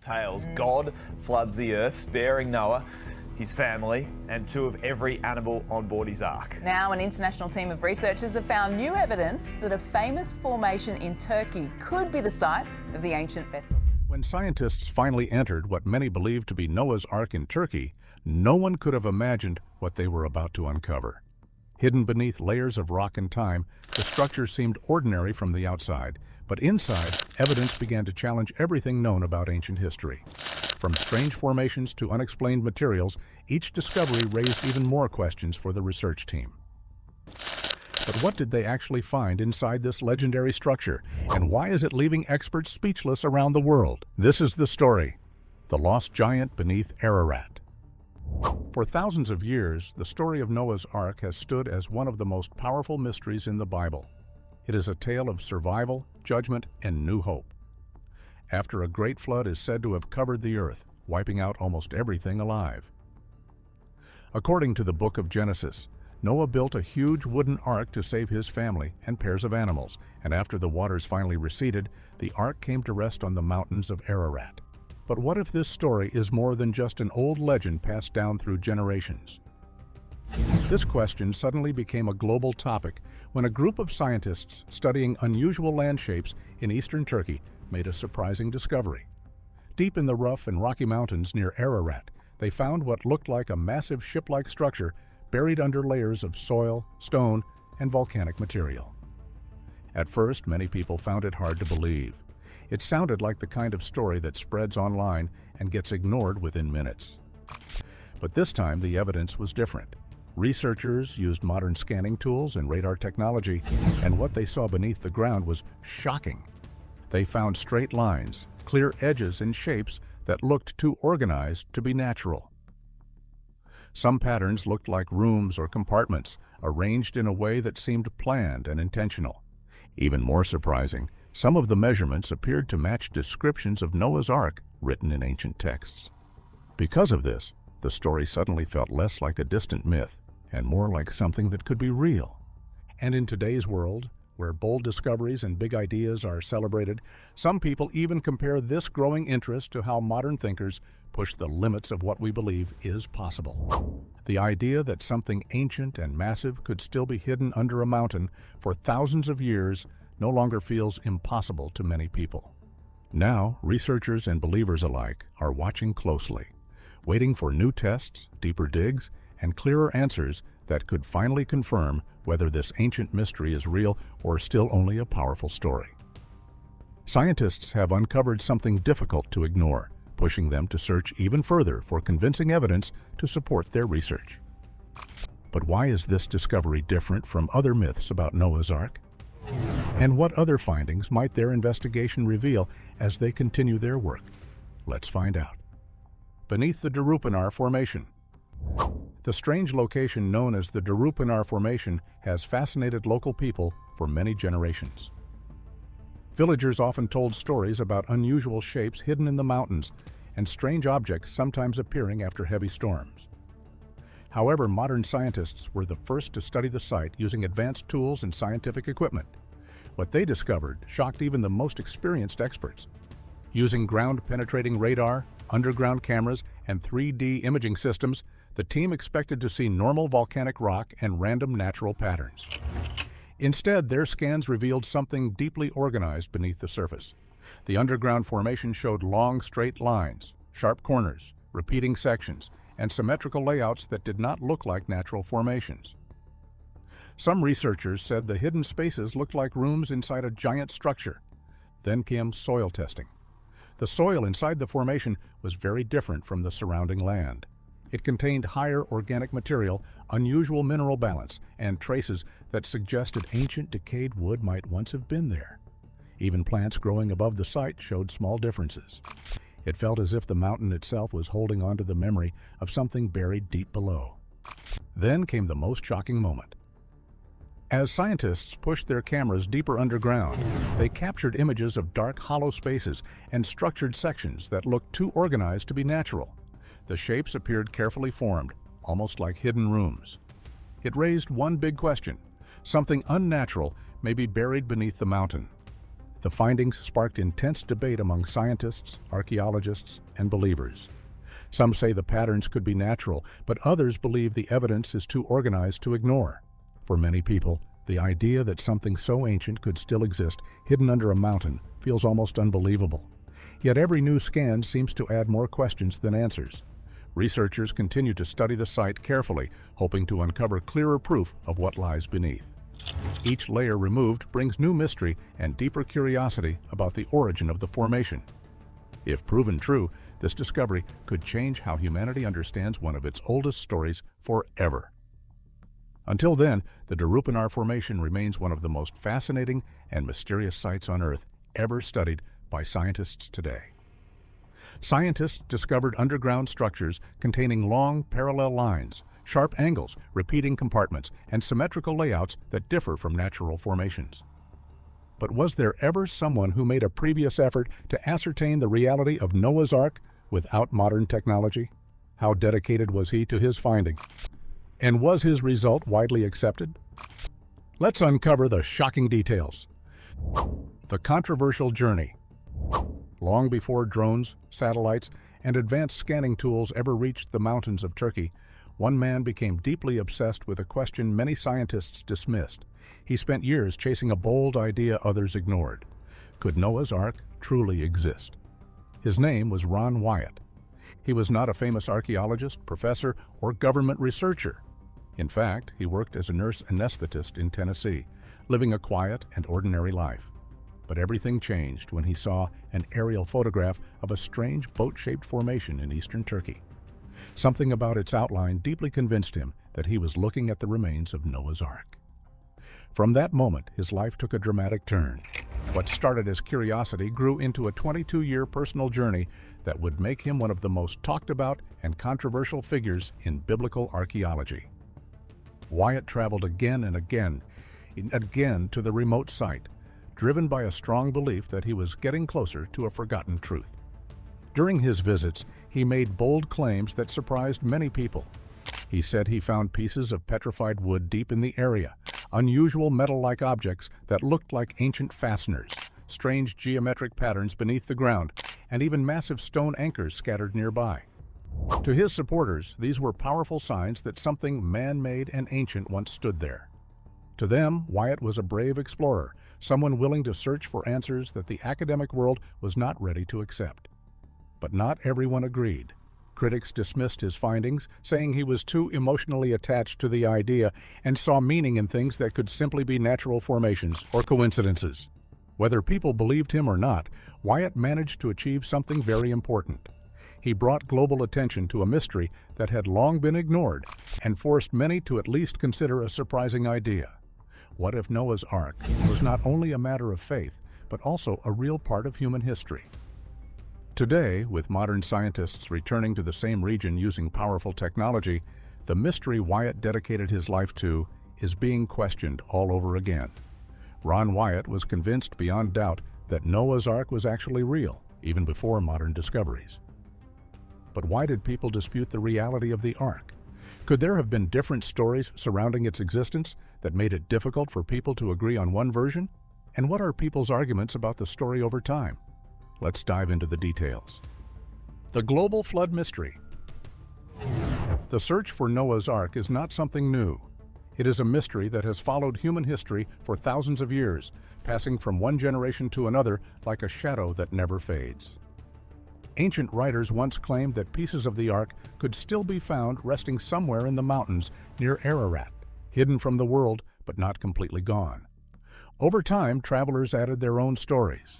tales. God floods the earth, sparing Noah, his family, and 2 of every animal on board his ark. Now, an international team of researchers have found new evidence that a famous formation in Turkey could be the site of the ancient vessel. When scientists finally entered what many believed to be Noah's Ark in Turkey, no one could have imagined what they were about to uncover. Hidden beneath layers of rock and time, the structure seemed ordinary from the outside, but inside, evidence began to challenge everything known about ancient history. From strange formations to unexplained materials, each discovery raised even more questions for the research team. But what did they actually find inside this legendary structure, and why is it leaving experts speechless around the world? This is the story: the lost giant beneath Ararat. For thousands of years, the story of Noah's Ark has stood as one of the most powerful mysteries in the Bible. It is a tale of survival, judgment, and new hope. After a great flood is said to have covered the earth, wiping out almost everything alive. According to the book of Genesis, Noah built a huge wooden ark to save his family and pairs of animals, and after the waters finally receded, the ark came to rest on the mountains of Ararat. But what if this story is more than just an old legend passed down through generations? This question suddenly became a global topic when a group of scientists studying unusual land shapes in eastern Turkey made a surprising discovery. Deep in the rough and rocky mountains near Ararat, they found what looked like a massive ship-like structure buried under layers of soil, stone, and volcanic material. At first, many people found it hard to believe. It sounded like the kind of story that spreads online and gets ignored within minutes. But this time, the evidence was different. Researchers used modern scanning tools and radar technology, and what they saw beneath the ground was shocking. They found straight lines, clear edges, and shapes that looked too organized to be natural. Some patterns looked like rooms or compartments, arranged in a way that seemed planned and intentional. Even more surprising, some of the measurements appeared to match descriptions of Noah's Ark written in ancient texts. Because of this, the story suddenly felt less like a distant myth and more like something that could be real. And in today's world, where bold discoveries and big ideas are celebrated, some people even compare this growing interest to how modern thinkers push the limits of what we believe is possible. The idea that something ancient and massive could still be hidden under a mountain for thousands of years no longer feels impossible to many people. Now, researchers and believers alike are watching closely, waiting for new tests, deeper digs, and clearer answers that could finally confirm whether this ancient mystery is real or still only a powerful story. Scientists have uncovered something difficult to ignore, pushing them to search even further for convincing evidence to support their research. But why is this discovery different from other myths about Noah's Ark? And what other findings might their investigation reveal as they continue their work? Let's find out. Beneath the Darupanar Formation. The strange location known as the Darupanar Formation has fascinated local people for many generations. Villagers often told stories about unusual shapes hidden in the mountains and strange objects sometimes appearing after heavy storms. However, modern scientists were the first to study the site using advanced tools and scientific equipment. What they discovered shocked even the most experienced experts. Using ground-penetrating radar, underground cameras, and 3D imaging systems, the team expected to see normal volcanic rock and random natural patterns. Instead, their scans revealed something deeply organized beneath the surface. The underground formation showed long, straight lines, sharp corners, repeating sections, and symmetrical layouts that did not look like natural formations. Some researchers said the hidden spaces looked like rooms inside a giant structure. Then came soil testing. The soil inside the formation was very different from the surrounding land. It contained higher organic material, unusual mineral balance, and traces that suggested ancient decayed wood might once have been there. Even plants growing above the site showed small differences. It felt as if the mountain itself was holding on to the memory of something buried deep below. Then came the most shocking moment. As scientists pushed their cameras deeper underground, they captured images of dark, hollow spaces and structured sections that looked too organized to be natural. The shapes appeared carefully formed, almost like hidden rooms. It raised one big question. Something unnatural may be buried beneath the mountain. The findings sparked intense debate among scientists, archaeologists, and believers. Some say the patterns could be natural, but others believe the evidence is too organized to ignore. For many people, the idea that something so ancient could still exist hidden under a mountain feels almost unbelievable. Yet every new scan seems to add more questions than answers. Researchers continue to study the site carefully, hoping to uncover clearer proof of what lies beneath. Each layer removed brings new mystery and deeper curiosity about the origin of the formation. If proven true, this discovery could change how humanity understands one of its oldest stories forever. Until then, the Darupanar Formation remains one of the most fascinating and mysterious sites on Earth ever studied by scientists today. Scientists discovered underground structures containing long, parallel lines, sharp angles, repeating compartments, and symmetrical layouts that differ from natural formations. But was there ever someone who made a previous effort to ascertain the reality of Noah's Ark without modern technology? How dedicated was he to his finding? And was his result widely accepted? Let's uncover the shocking details. The controversial journey. Long before drones, satellites, and advanced scanning tools ever reached the mountains of Turkey, one man became deeply obsessed with a question many scientists dismissed. He spent years chasing a bold idea others ignored. Could Noah's Ark truly exist? His name was Ron Wyatt. He was not a famous archaeologist, professor, or government researcher. In fact, he worked as a nurse anesthetist in Tennessee, living a quiet and ordinary life. But everything changed when he saw an aerial photograph of a strange boat-shaped formation in eastern Turkey. Something about its outline deeply convinced him that he was looking at the remains of Noah's Ark. From that moment, his life took a dramatic turn. What started as curiosity grew into a 22-year personal journey that would make him one of the most talked about and controversial figures in biblical archaeology. Wyatt traveled again and again to the remote site, driven by a strong belief that he was getting closer to a forgotten truth. During his visits, he made bold claims that surprised many people. He said he found pieces of petrified wood deep in the area, unusual metal-like objects that looked like ancient fasteners, strange geometric patterns beneath the ground, and even massive stone anchors scattered nearby. To his supporters, these were powerful signs that something man-made and ancient once stood there. To them, Wyatt was a brave explorer, someone willing to search for answers that the academic world was not ready to accept. But not everyone agreed. Critics dismissed his findings, saying he was too emotionally attached to the idea and saw meaning in things that could simply be natural formations or coincidences. Whether people believed him or not, Wyatt managed to achieve something very important. He brought global attention to a mystery that had long been ignored and forced many to at least consider a surprising idea. What if Noah's Ark was not only a matter of faith, but also a real part of human history? Today, with modern scientists returning to the same region using powerful technology, the mystery Wyatt dedicated his life to is being questioned all over again. Ron Wyatt was convinced beyond doubt that Noah's Ark was actually real, even before modern discoveries. But why did people dispute the reality of the Ark? Could there have been different stories surrounding its existence that made it difficult for people to agree on one version? And what are people's arguments about the story over time? Let's dive into the details. The global flood mystery. The search for Noah's Ark is not something new. It is a mystery that has followed human history for thousands of years, passing from one generation to another like a shadow that never fades. Ancient writers once claimed that pieces of the Ark could still be found resting somewhere in the mountains near Ararat, hidden from the world but not completely gone. Over time, travelers added their own stories.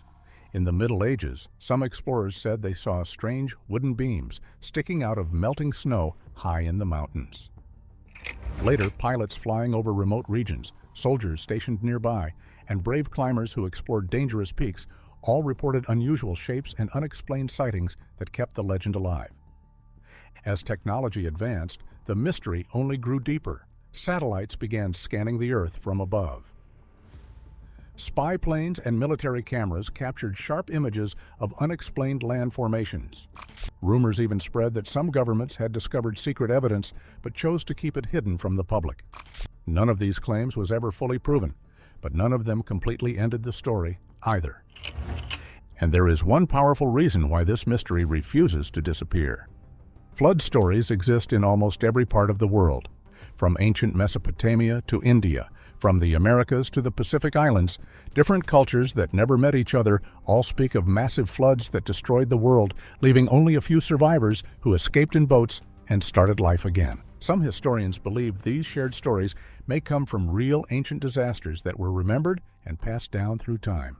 In the Middle Ages, some explorers said they saw strange wooden beams sticking out of melting snow high in the mountains. Later, pilots flying over remote regions, soldiers stationed nearby, and brave climbers who explored dangerous peaks all reported unusual shapes and unexplained sightings that kept the legend alive. As technology advanced, the mystery only grew deeper. Satellites began scanning the Earth from above. Spy planes and military cameras captured sharp images of unexplained land formations. Rumors even spread that some governments had discovered secret evidence but chose to keep it hidden from the public. None of these claims was ever fully proven, but none of them completely ended the story either. And there is one powerful reason why this mystery refuses to disappear. Flood stories exist in almost every part of the world, from ancient Mesopotamia to India, from the Americas to the Pacific Islands. Different cultures that never met each other all speak of massive floods that destroyed the world, leaving only a few survivors who escaped in boats and started life again. Some historians believe these shared stories may come from real ancient disasters that were remembered and passed down through time.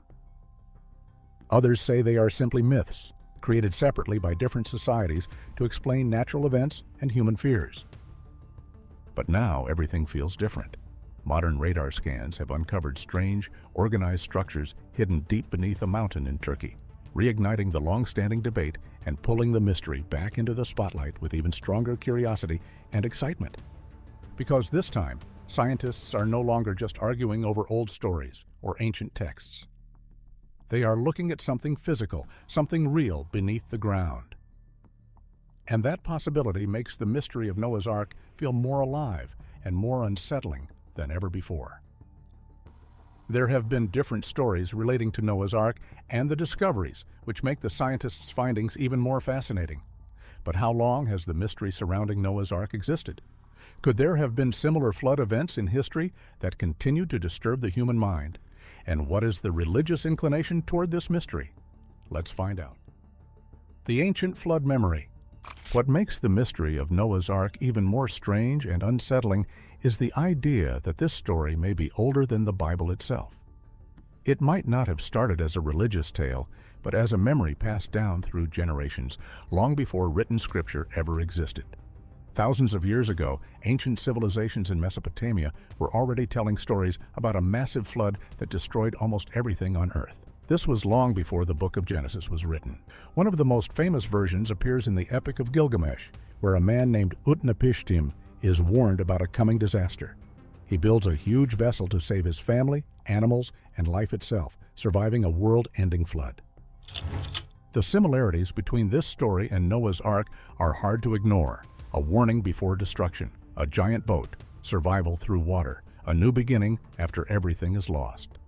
Others say they are simply myths, created separately by different societies to explain natural events and human fears. But now everything feels different. Modern radar scans have uncovered strange, organized structures hidden deep beneath a mountain in Turkey, reigniting the long-standing debate and pulling the mystery back into the spotlight with even stronger curiosity and excitement. Because this time, scientists are no longer just arguing over old stories or ancient texts. They are looking at something physical, something real beneath the ground. And that possibility makes the mystery of Noah's Ark feel more alive and more unsettling than ever before. There have been different stories relating to Noah's Ark and the discoveries, which make the scientists' findings even more fascinating. But how long has the mystery surrounding Noah's Ark existed? Could there have been similar flood events in history that continue to disturb the human mind? And what is the religious inclination toward this mystery? Let's find out. The ancient flood memory. What makes the mystery of Noah's Ark even more strange and unsettling is the idea that this story may be older than the Bible itself. It might not have started as a religious tale, but as a memory passed down through generations, long before written scripture ever existed. Thousands of years ago, ancient civilizations in Mesopotamia were already telling stories about a massive flood that destroyed almost everything on Earth. This was long before the book of Genesis was written. One of the most famous versions appears in the Epic of Gilgamesh, where a man named Utnapishtim is warned about a coming disaster. He builds a huge vessel to save his family, animals, and life itself, surviving a world-ending flood. The similarities between this story and Noah's Ark are hard to ignore. A warning before destruction, a giant boat, survival through water, a new beginning after everything is lost.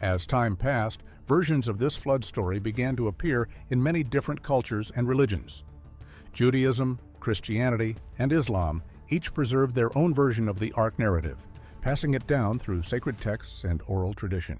As time passed, versions of this flood story began to appear in many different cultures and religions. Judaism, Christianity, and Islam each preserved their own version of the Ark narrative, passing it down through sacred texts and oral tradition.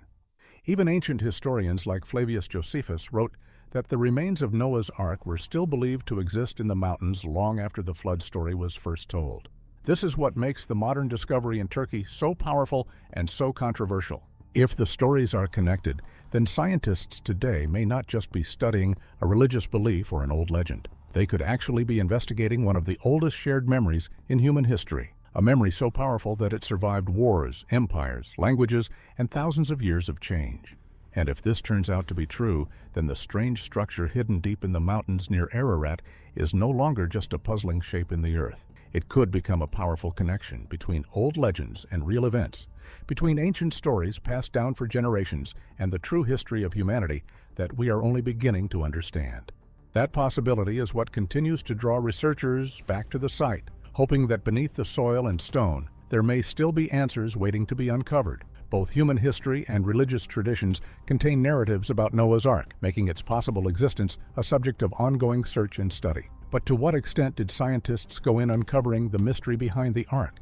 Even ancient historians like Flavius Josephus wrote that the remains of Noah's Ark were still believed to exist in the mountains long after the flood story was first told. This is what makes the modern discovery in Turkey so powerful and so controversial. If the stories are connected, then scientists today may not just be studying a religious belief or an old legend. They could actually be investigating one of the oldest shared memories in human history, a memory so powerful that it survived wars, empires, languages, and thousands of years of change. And if this turns out to be true, then the strange structure hidden deep in the mountains near Ararat is no longer just a puzzling shape in the earth. It could become a powerful connection between old legends and real events, between ancient stories passed down for generations and the true history of humanity that we are only beginning to understand. That possibility is what continues to draw researchers back to the site, hoping that beneath the soil and stone, there may still be answers waiting to be uncovered. Both human history and religious traditions contain narratives about Noah's Ark, making its possible existence a subject of ongoing search and study. But to what extent did scientists go in uncovering the mystery behind the Ark?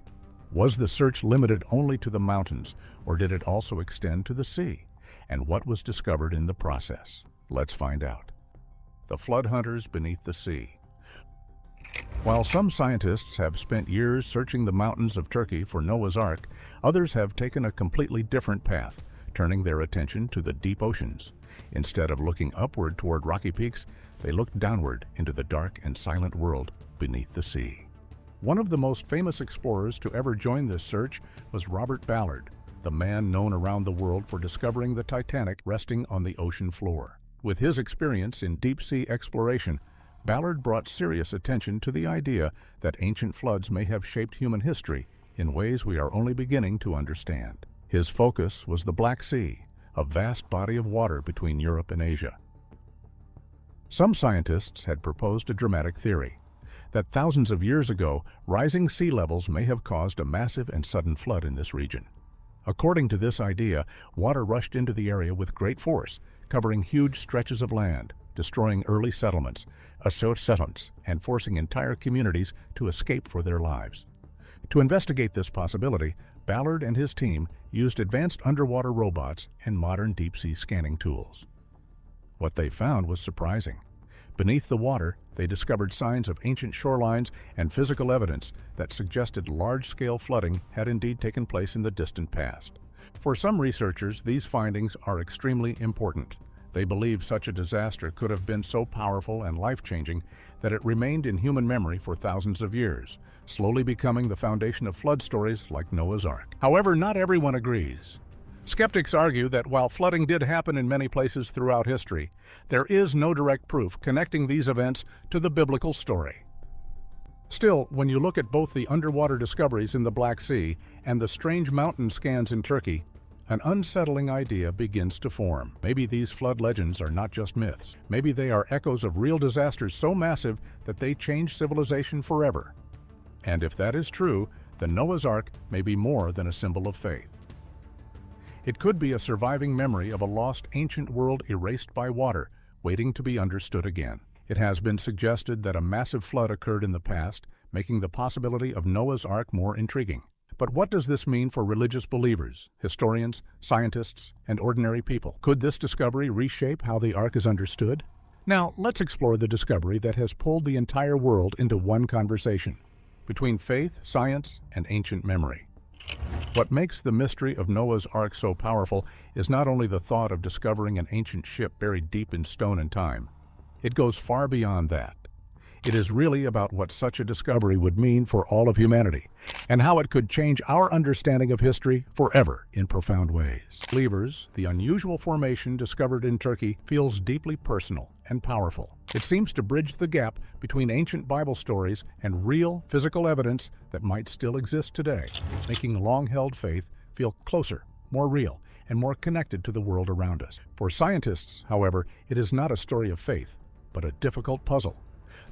Was the search limited only to the mountains, or did it also extend to the sea? And what was discovered in the process? Let's find out. The flood hunters beneath the sea. While some scientists have spent years searching the mountains of Turkey for Noah's Ark, others have taken a completely different path, turning their attention to the deep oceans. Instead of looking upward toward rocky peaks, they looked downward into the dark and silent world beneath the sea. One of the most famous explorers to ever join this search was Robert Ballard, the man known around the world for discovering the Titanic resting on the ocean floor. With his experience in deep-sea exploration, Ballard brought serious attention to the idea that ancient floods may have shaped human history in ways we are only beginning to understand. His focus was the Black Sea, a vast body of water between Europe and Asia. Some scientists had proposed a dramatic theory, that thousands of years ago, rising sea levels may have caused a massive and sudden flood in this region. According to this idea, water rushed into the area with great force, covering huge stretches of land, destroying early settlements, and forcing entire communities to escape for their lives. To investigate this possibility, Ballard and his team used advanced underwater robots and modern deep-sea scanning tools. What they found was surprising. Beneath the water, they discovered signs of ancient shorelines and physical evidence that suggested large-scale flooding had indeed taken place in the distant past. For some researchers, these findings are extremely important. They believe such a disaster could have been so powerful and life-changing that it remained in human memory for thousands of years, slowly becoming the foundation of flood stories like Noah's Ark. However, not everyone agrees. Skeptics argue that while flooding did happen in many places throughout history, there is no direct proof connecting these events to the biblical story. Still, when you look at both the underwater discoveries in the Black Sea and the strange mountain scans in Turkey, an unsettling idea begins to form. Maybe these flood legends are not just myths. Maybe they are echoes of real disasters so massive that they changed civilization forever. And if that is true, then Noah's Ark may be more than a symbol of faith. It could be a surviving memory of a lost ancient world erased by water, waiting to be understood again. It has been suggested that a massive flood occurred in the past, making the possibility of Noah's Ark more intriguing. But what does this mean for religious believers, historians, scientists, and ordinary people? Could this discovery reshape how the Ark is understood? Now, let's explore the discovery that has pulled the entire world into one conversation, between faith, science, and ancient memory. What makes the mystery of Noah's Ark so powerful is not only the thought of discovering an ancient ship buried deep in stone and time. It goes far beyond that. It is really about what such a discovery would mean for all of humanity, and how it could change our understanding of history forever in profound ways. Believers, the unusual formation discovered in Turkey feels deeply personal and powerful. It seems to bridge the gap between ancient Bible stories and real physical evidence that might still exist today, making long-held faith feel closer, more real, and more connected to the world around us. For scientists, however, it is not a story of faith, but a difficult puzzle.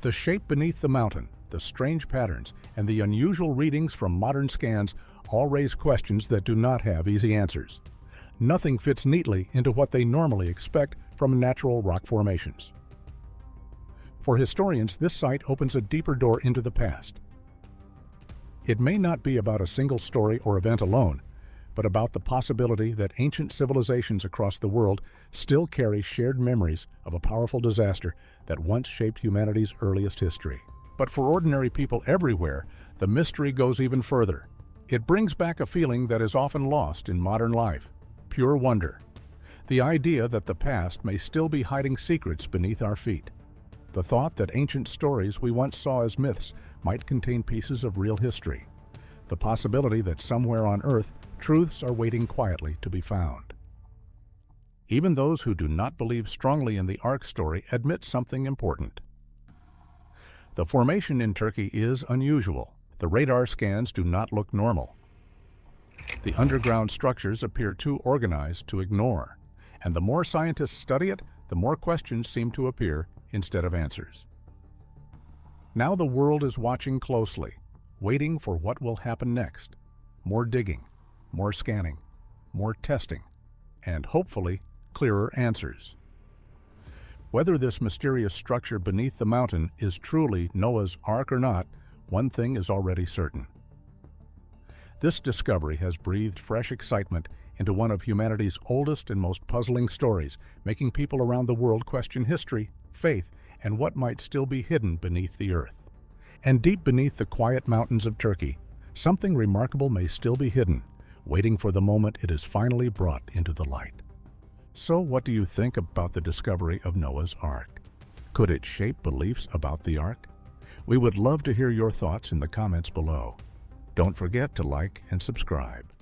The shape beneath the mountain, the strange patterns, and the unusual readings from modern scans all raise questions that do not have easy answers. Nothing fits neatly into what they normally expect from natural rock formations. For historians, this site opens a deeper door into the past. It may not be about a single story or event alone, but about the possibility that ancient civilizations across the world still carry shared memories of a powerful disaster that once shaped humanity's earliest history. But for ordinary people everywhere, the mystery goes even further. It brings back a feeling that is often lost in modern life: pure wonder. The idea that the past may still be hiding secrets beneath our feet. The thought that ancient stories we once saw as myths might contain pieces of real history. The possibility that somewhere on Earth, truths are waiting quietly to be found. Even those who do not believe strongly in the Ark story admit something important. The formation in Turkey is unusual. The radar scans do not look normal. The underground structures appear too organized to ignore, and the more scientists study it, the more questions seem to appear instead of answers. Now the world is watching closely, waiting for what will happen next. More digging, more scanning, more testing, and hopefully clearer answers. Whether this mysterious structure beneath the mountain is truly Noah's Ark or not, one thing is already certain. This discovery has breathed fresh excitement into one of humanity's oldest and most puzzling stories, making people around the world question history, faith, and what might still be hidden beneath the earth. And deep beneath the quiet mountains of Turkey, something remarkable may still be hidden, waiting for the moment it is finally brought into the light. So what do you think about the discovery of Noah's Ark? Could it shape beliefs about the Ark? We would love to hear your thoughts in the comments below. Don't forget to like and subscribe.